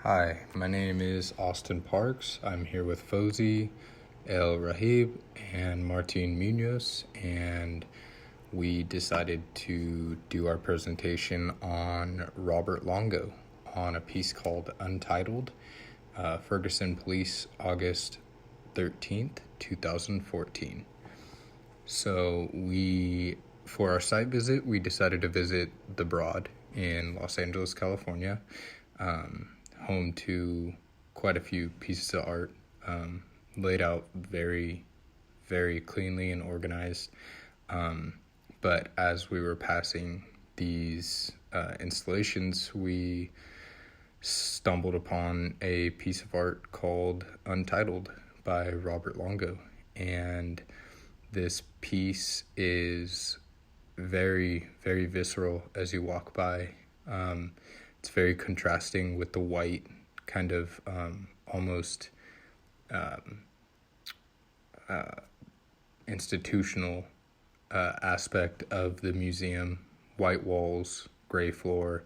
Hi, my name is Austin Parks. I'm here with Fowzi, El-Raheb, and Martin Munoz, and we decided to do our presentation on Robert Longo on a piece called Untitled, Ferguson Police, August 13th, 2014. So for our site visit, we decided to visit The Broad in Los Angeles, California, home to quite a few pieces of art, laid out very, very cleanly and organized. But as we were passing these installations, we stumbled upon a piece of art called Untitled by Robert Longo. And this piece is very, very visceral as you walk by. It's very contrasting with the white kind of almost institutional aspect of the museum. White walls, gray floor,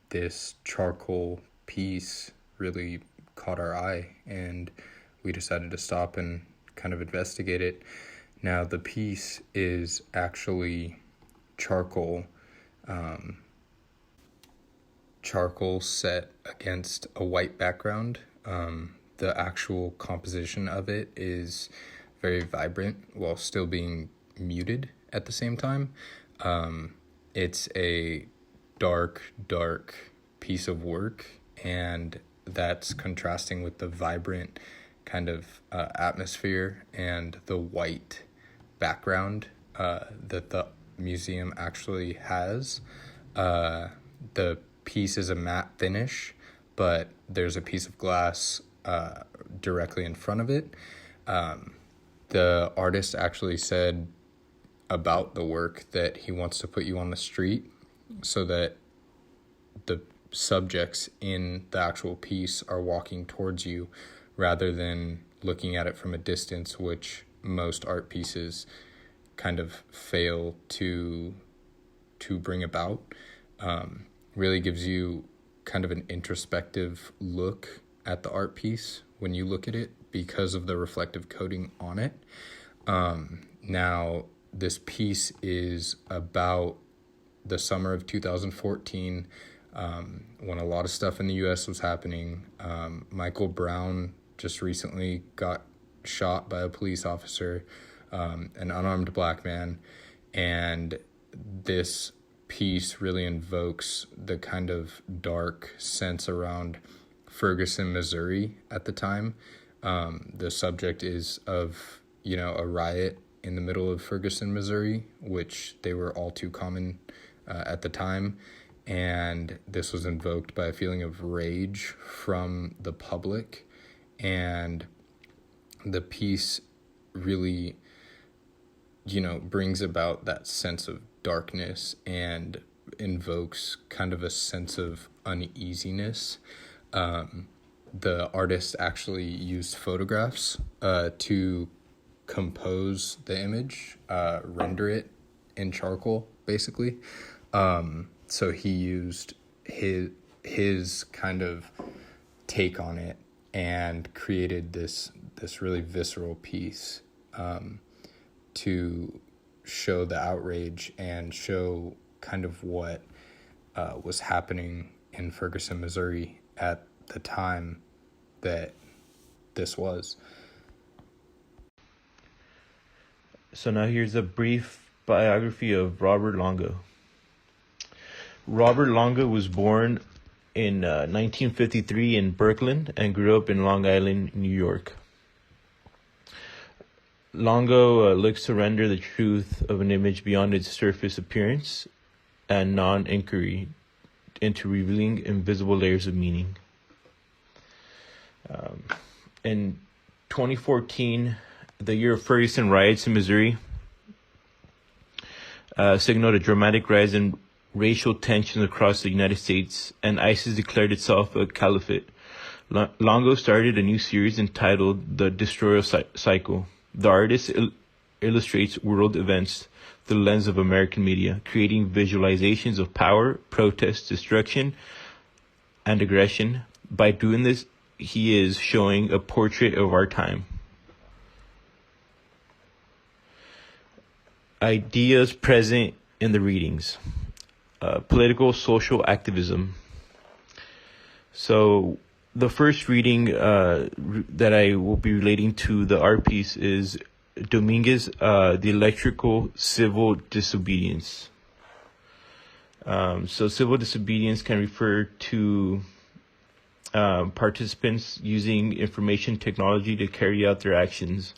this charcoal piece really caught our eye, and we decided to stop and kind of investigate it. Now, the piece is actually charcoal set against a white background. The actual composition of it is very vibrant while still being muted at the same time. It's a dark piece of work, and that's contrasting with the vibrant kind of atmosphere and the white background that the museum actually has. The piece is a matte finish, but there's a piece of glass directly in front of it. The artist actually said about the work that he wants to put you on the street so that the subjects in the actual piece are walking towards you rather than looking at it from a distance, which most art pieces kind of fail to bring about. Really gives you kind of an introspective look at the art piece when you look at it because of the reflective coating on it. Now, this piece is about the summer of 2014, when a lot of stuff in the U.S. was happening. Michael Brown just recently got shot by a police officer, an unarmed black man, and this piece really invokes the kind of dark sense around Ferguson, Missouri at the time. The subject is of, a riot in the middle of Ferguson, Missouri, which they were all too common at the time. And this was invoked by a feeling of rage from the public. And the piece really, brings about that sense of darkness and invokes kind of a sense of uneasiness. The artist actually used photographs to compose the image, render it in charcoal, basically. So he used his kind of take on it and created this really visceral piece to show the outrage and show kind of what was happening in Ferguson, Missouri at the time that this was. So now here's a brief biography of Robert Longo. Robert Longo was born in 1953 in Brooklyn and grew up in Long Island, New York. Longo looks to render the truth of an image beyond its surface appearance and non-inquiry into revealing invisible layers of meaning. In 2014, the year of Ferguson riots in Missouri signaled a dramatic rise in racial tensions across the United States, and ISIS declared itself a caliphate. Longo started a new series entitled The Destroyer Cycle. The artist illustrates world events through the lens of American media, creating visualizations of power, protest, destruction, and aggression. By doing this, he is showing a portrait of our time. Ideas present in the readings. Political social activism. So the first reading that I will be relating to the art piece is Dominguez, the electrical civil disobedience. So civil disobedience can refer to participants using information technology to carry out their actions.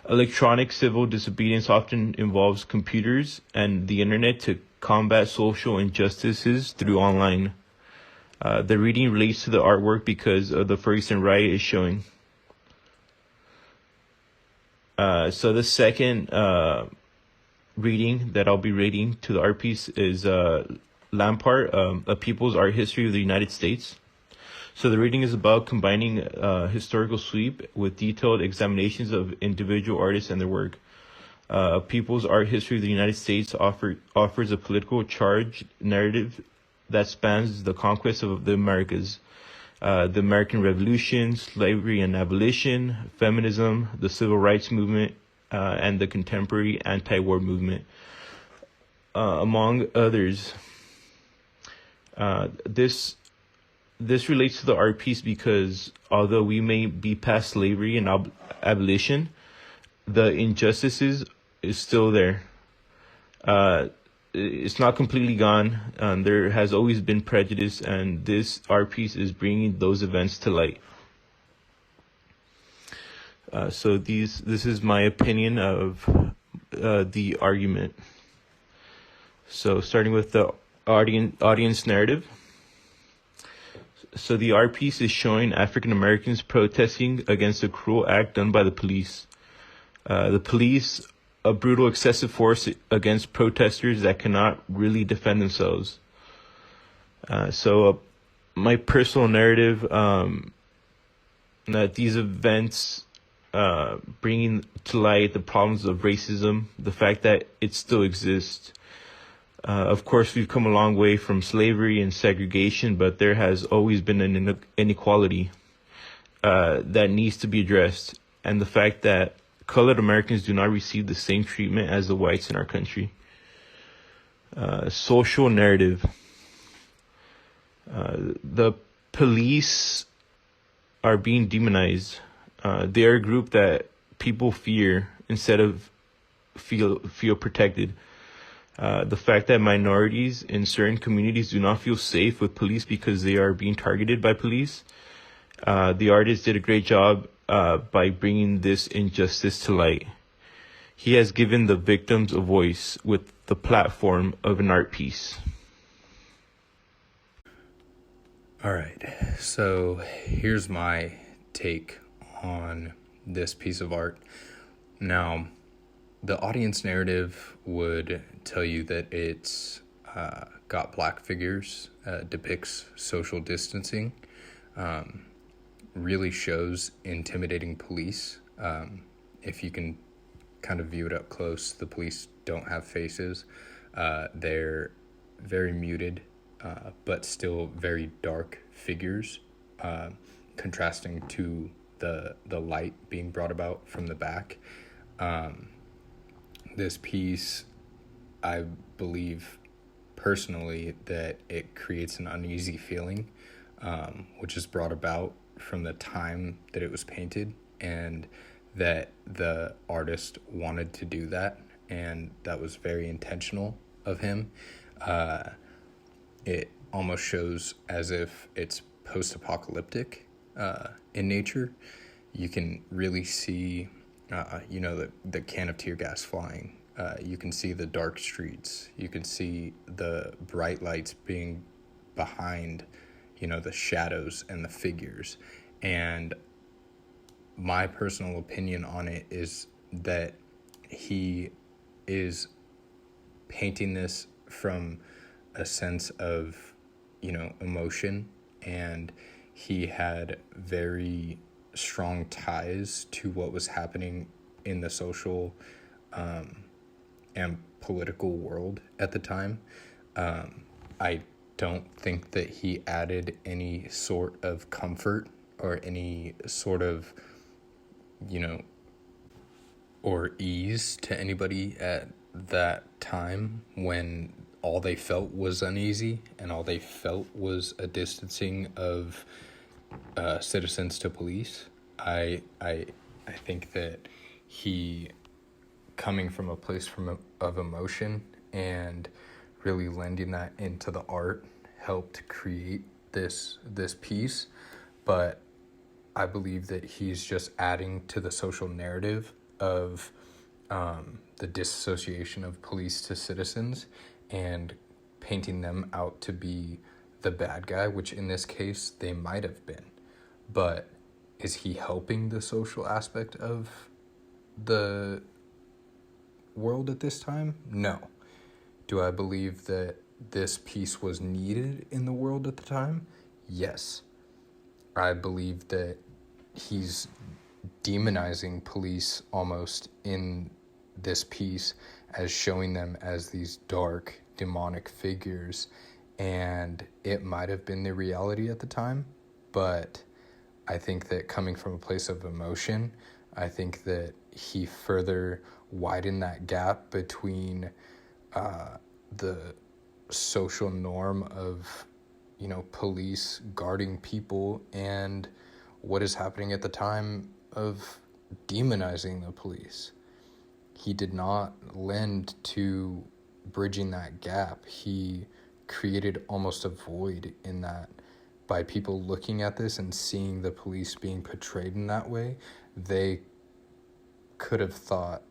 Electronic civil disobedience often involves computers and the internet to combat social injustices through online. The reading relates to the artwork because of the Ferguson riot is showing. So the second reading that I'll be reading to the art piece is Lampart, A People's Art History of the United States. So the reading is about combining historical sweep with detailed examinations of individual artists and their work. A People's Art History of the United States offers a political charged narrative that spans the conquest of the Americas, the American Revolution, slavery and abolition, feminism, the civil rights movement, and the contemporary anti-war movement, among others. This relates to the art piece because although we may be past slavery and abolition, the injustices is still there. It's not completely gone. There has always been prejudice, and this art piece is bringing those events to light. So this is my opinion of the argument. So starting with the audience narrative. So the art piece is showing African Americans protesting against a cruel act done by the police. The police, a brutal excessive force against protesters that cannot really defend themselves. So my personal narrative, that these events bringing to light the problems of racism, the fact that it still exists. Of course, we've come a long way from slavery and segregation, but there has always been an inequality that needs to be addressed. And the fact that colored Americans do not receive the same treatment as the whites in our country. Social narrative. The police are being demonized. They are a group that people fear instead of feel protected. The fact that minorities in certain communities do not feel safe with police because they are being targeted by police. The artist did a great job by bringing this injustice to light. He has given the victims a voice with the platform of an art piece. All right, so here's my take on this piece of art. Now, the audience narrative would tell you that it's got black figures, depicts social distancing, really shows intimidating police. If you can kind of view it up close, the police don't have faces. They're very muted, but still very dark figures, contrasting to the light being brought about from the back. This piece, I believe personally that it creates an uneasy feeling, which is brought about from the time that it was painted, and that the artist wanted to do that, and that was very intentional of him. It almost shows as if it's post-apocalyptic in nature. You can really see the can of tear gas flying. You can see the dark streets. You can see the bright lights being behind, the shadows and the figures. And my personal opinion on it is that he is painting this from a sense of, emotion, and he had very strong ties to what was happening in the social and political world at the time. I don't think that he added any sort of comfort or any sort of, or ease to anybody at that time when all they felt was uneasy and all they felt was a distancing of citizens to police. I think that he, coming from a place of emotion and really lending that into the art, helped create this piece. But I believe that he's just adding to the social narrative of the disassociation of police to citizens and painting them out to be the bad guy, which in this case they might have been. But is he helping the social aspect of the world at this time? No. Do I believe that this piece was needed in the world at the time? Yes. I believe that he's demonizing police almost in this piece as showing them as these dark, demonic figures, and it might have been the reality at the time, but I think that coming from a place of emotion, I think that he further widened that gap between the social norm of, police guarding people and what is happening at the time of demonizing the police. He did not lend to bridging that gap. He created almost a void in that by people looking at this and seeing the police being portrayed in that way. They could have thought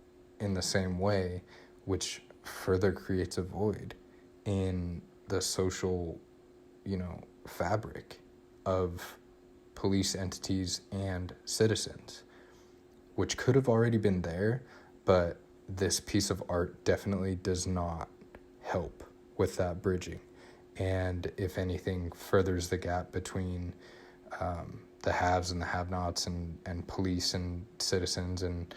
in the same way, which further creates a void in the social, fabric of police entities and citizens, which could have already been there, but this piece of art definitely does not help with that bridging. And if anything, furthers the gap between the haves and the have-nots and police and citizens and,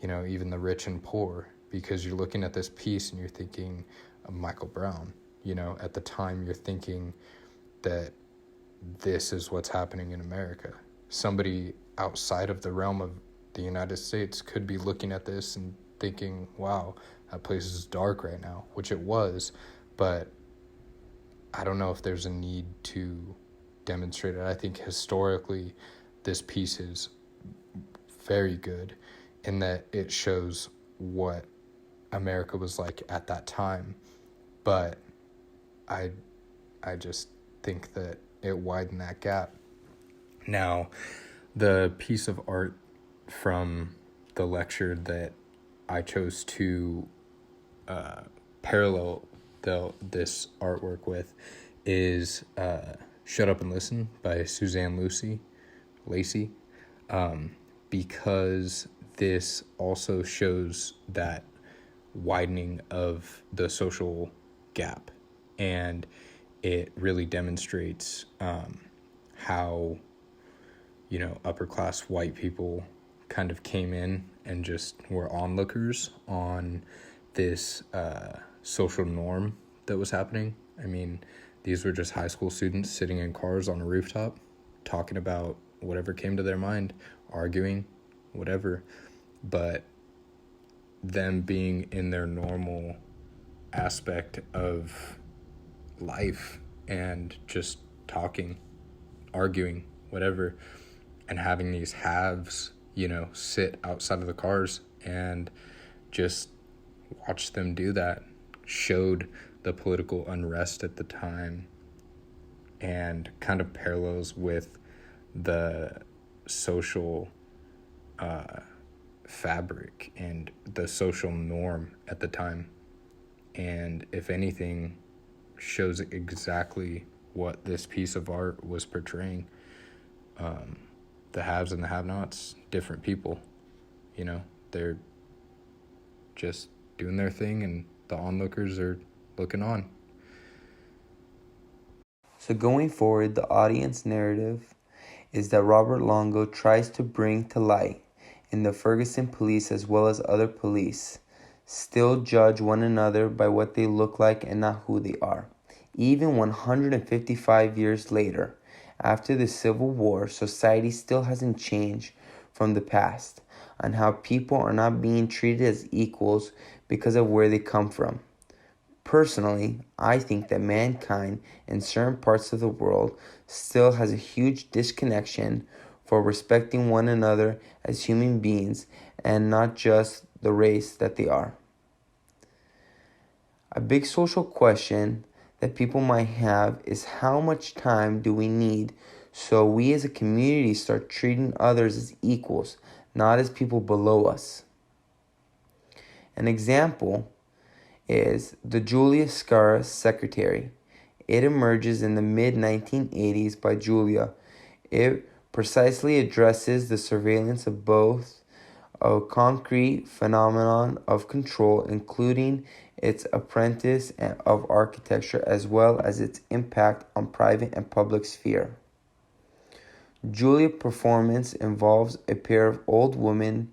even the rich and poor, because you're looking at this piece and you're thinking of Michael Brown. At the time you're thinking that this is what's happening in America. Somebody outside of the realm of the United States could be looking at this and thinking, wow, that place is dark right now, which it was, but I don't know if there's a need to demonstrate it. I think historically this piece is very good in that it shows what America was like at that time, but I just think that it widened that gap. Now, the piece of art from the lecture that I chose to parallel this artwork with is Shut Up and Listen by Suzanne Lacey, because this also shows that widening of the social gap, and it really demonstrates how upper class white people kind of came in and just were onlookers on this social norm that was happening. I mean, these were just high school students sitting in cars on a rooftop talking about whatever came to their mind, arguing, whatever, but them being in their normal aspect of life and just talking, arguing, whatever, and having these haves, sit outside of the cars and just watch them do that, showed the political unrest at the time and kind of parallels with the social fabric and the social norm at the time, and if anything shows exactly what this piece of art was portraying. The haves and the have-nots, different people, they're just doing their thing and the onlookers are looking on. So going forward, the audience narrative is that Robert Longo tries to bring to light in the Ferguson police as well as other police still judge one another by what they look like and not who they are. Even 155 years later, after the Civil War, society still hasn't changed from the past on how people are not being treated as equals because of where they come from. Personally, I think that mankind in certain parts of the world still has a huge disconnection for respecting one another as human beings and not just the race that they are. A big social question that people might have is how much time do we need so we as a community start treating others as equals, not as people below us. An example is the Julia Scara Secretary. It emerges in the mid-1980s by Julia. It precisely addresses the surveillance of both a concrete phenomenon of control, including its apprentice of architecture, as well as its impact on private and public sphere. Julia's performance involves a pair of old women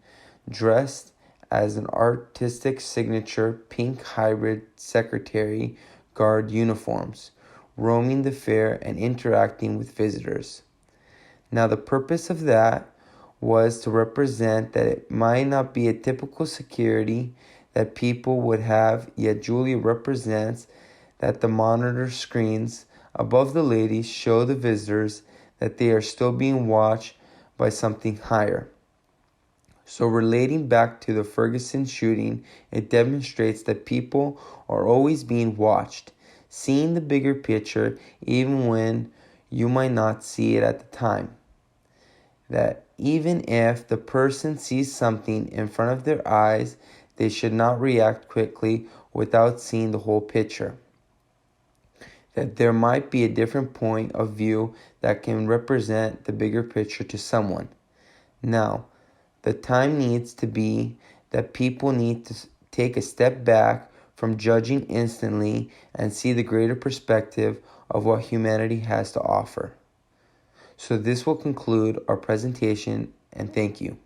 dressed as an artistic signature pink hybrid secretary guard uniforms, roaming the fair and interacting with visitors. Now, the purpose of that was to represent that it might not be a typical security that people would have, yet Julia represents that the monitor screens above the ladies show the visitors that they are still being watched by something higher. So relating back to the Ferguson shooting, it demonstrates that people are always being watched, seeing the bigger picture even when you might not see it at the time. That even if the person sees something in front of their eyes, they should not react quickly without seeing the whole picture. That there might be a different point of view that can represent the bigger picture to someone. Now, the time needs to be that people need to take a step back from judging instantly and see the greater perspective of what humanity has to offer. So this will conclude our presentation, and thank you.